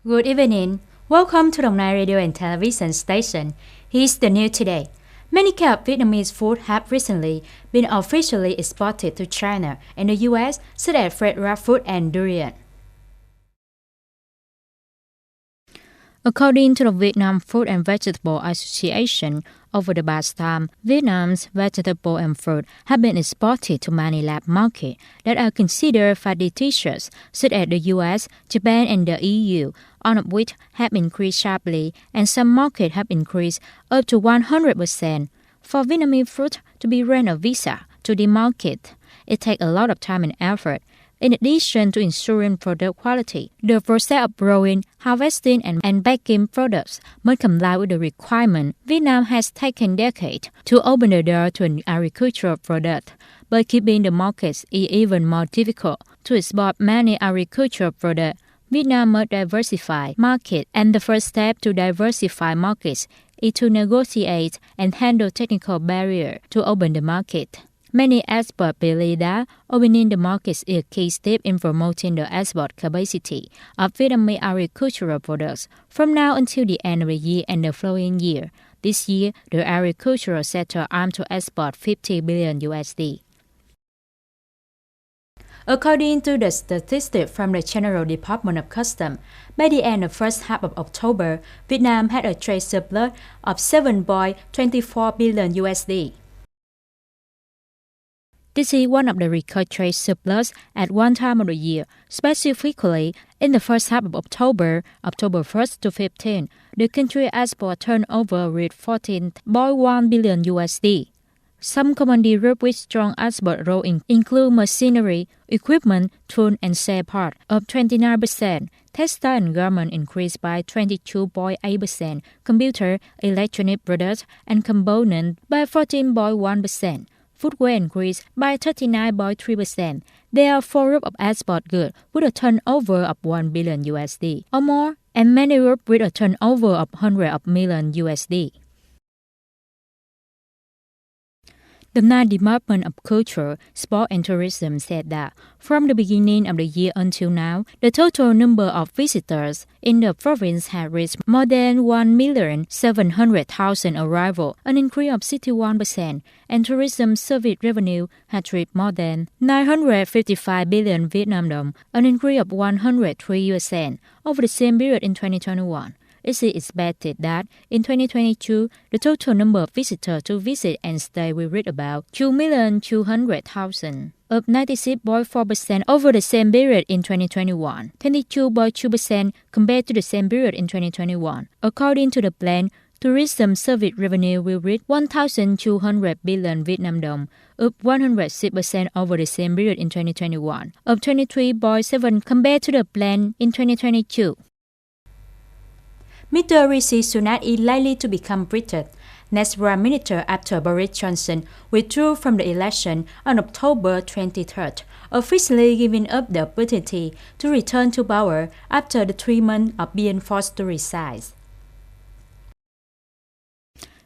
Good evening. Welcome to Đồng Nai Radio and Television Station. Here's the news today. Many kinds of Vietnamese food have recently been officially exported to China and the US, such as fried wrap food and durian. According to the Vietnam Food and Vegetable Association, over the past time, Vietnam's vegetable and fruit have been exported to many lab markets that are considered factitious, such as the US, Japan, and the EU, all of which have increased sharply, and some markets have increased up to 100%. For Vietnamese fruit to be granted a visa to the market, it takes a lot of time and effort. In addition to ensuring product quality, the process of growing, harvesting, and packing products must comply with the requirement. Vietnam has taken decades to open the door to an agricultural product, but keeping the markets is even more difficult. To export many agricultural products, Vietnam must diversify markets, and the first step to diversify markets is to negotiate and handle technical barriers to open the market. Many experts believe that opening the markets is a key step in promoting the export capacity of Vietnamese agricultural products from now until the end of the year and the following year. This year, the agricultural sector aims to export 50 billion USD. According to the statistics from the General Department of Customs, by the end of the first half of October, Vietnam had a trade surplus of 7.24 billion USD. This is one of the record trade surplus at one time of the year. Specifically, in the first half of October 1st to 15th, the country export turnover reached 14.1 billion USD. Some commodity groups with strong export growth include machinery, equipment, tools, and spare parts, up 29%. Textile and garment increased by 22.8%. Computer, electronic products, and components by 14.1%. Footwear increased by 39.3%. There are four groups of export goods with a turnover of 1 billion USD or more, and many groups with a turnover of hundreds of millions USD. The Nam Department of Culture, Sport and Tourism said that from the beginning of the year until now, the total number of visitors in the province has reached more than 1,700,000 arrivals, an increase of 61%, and tourism service revenue has reached more than 955 billion Vietnam dong, an increase of 103% over the same period in 2021. It is expected that in 2022, the total number of visitors to visit and stay will reach about 2,200,000, up 96.4% over the same period in 2021, 22.2% compared to the same period in 2021. According to the plan, tourism service revenue will reach 1,200 billion Vietnam dong, up 106% over the same period in 2021, up 23.7% compared to the plan in 2022. Mr. Rishi Sunak is likely to become Britain's next Prime Minister after Boris Johnson withdrew from the election on October 23rd, officially giving up the opportunity to return to power after the 3 months of being forced to resign.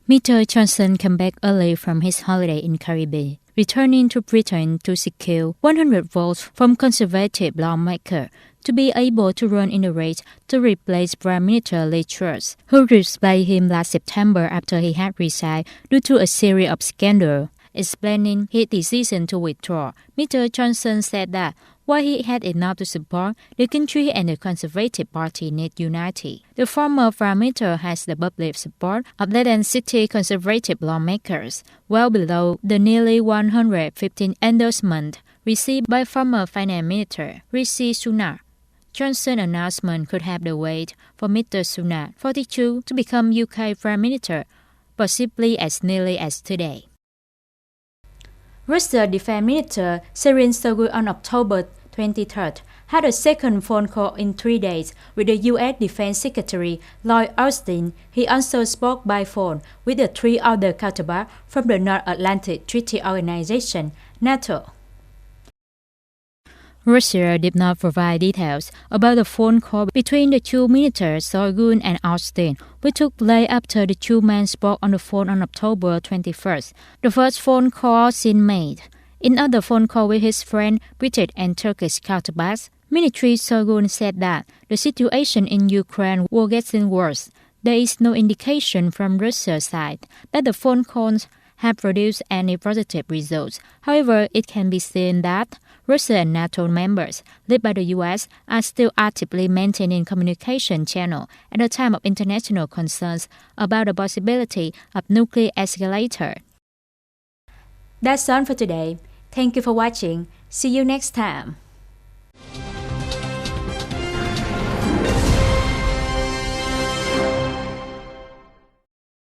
Mr. Johnson came back early from his holiday in Caribbean, returning to Britain to secure 100 votes from Conservative lawmakers to be able to run in the race to replace Prime Minister Liz Truss, who replaced him last September after he had resigned due to a series of scandals. Explaining his decision to withdraw, Mr. Johnson said that while he had enough to support, the country and the Conservative Party need unity. The former Prime Minister has the public support of less than 60 Conservative lawmakers, well below the nearly 115 endorsements received by former Finance Minister Rishi Sunak. Johnson's announcement could have the weight for Mr. Sunak, 42, to become UK Prime Minister, possibly as nearly as today. Russia's Defense Minister Sergei Shoigu on October 23rd had a second phone call in 3 days with the U.S. Defense Secretary Lloyd Austin. He also spoke by phone with the three other counterparts from the North Atlantic Treaty Organization, NATO. Russia did not provide details about the phone call between the two ministers Shoigu and Austin, which took place after the two men spoke on the phone on October 21st, the first phone call since made. In other phone call with his friend, British and Turkish counterparts, Ministry Shogun said that the situation in Ukraine was getting worse. There is no indication from Russia's side that the phone calls have produced any positive results. However, it can be seen that Russia and NATO members, led by the U.S., are still actively maintaining communication channel at a time of international concerns about the possibility of nuclear escalator. That's all for today. Thank you for watching. See you next time.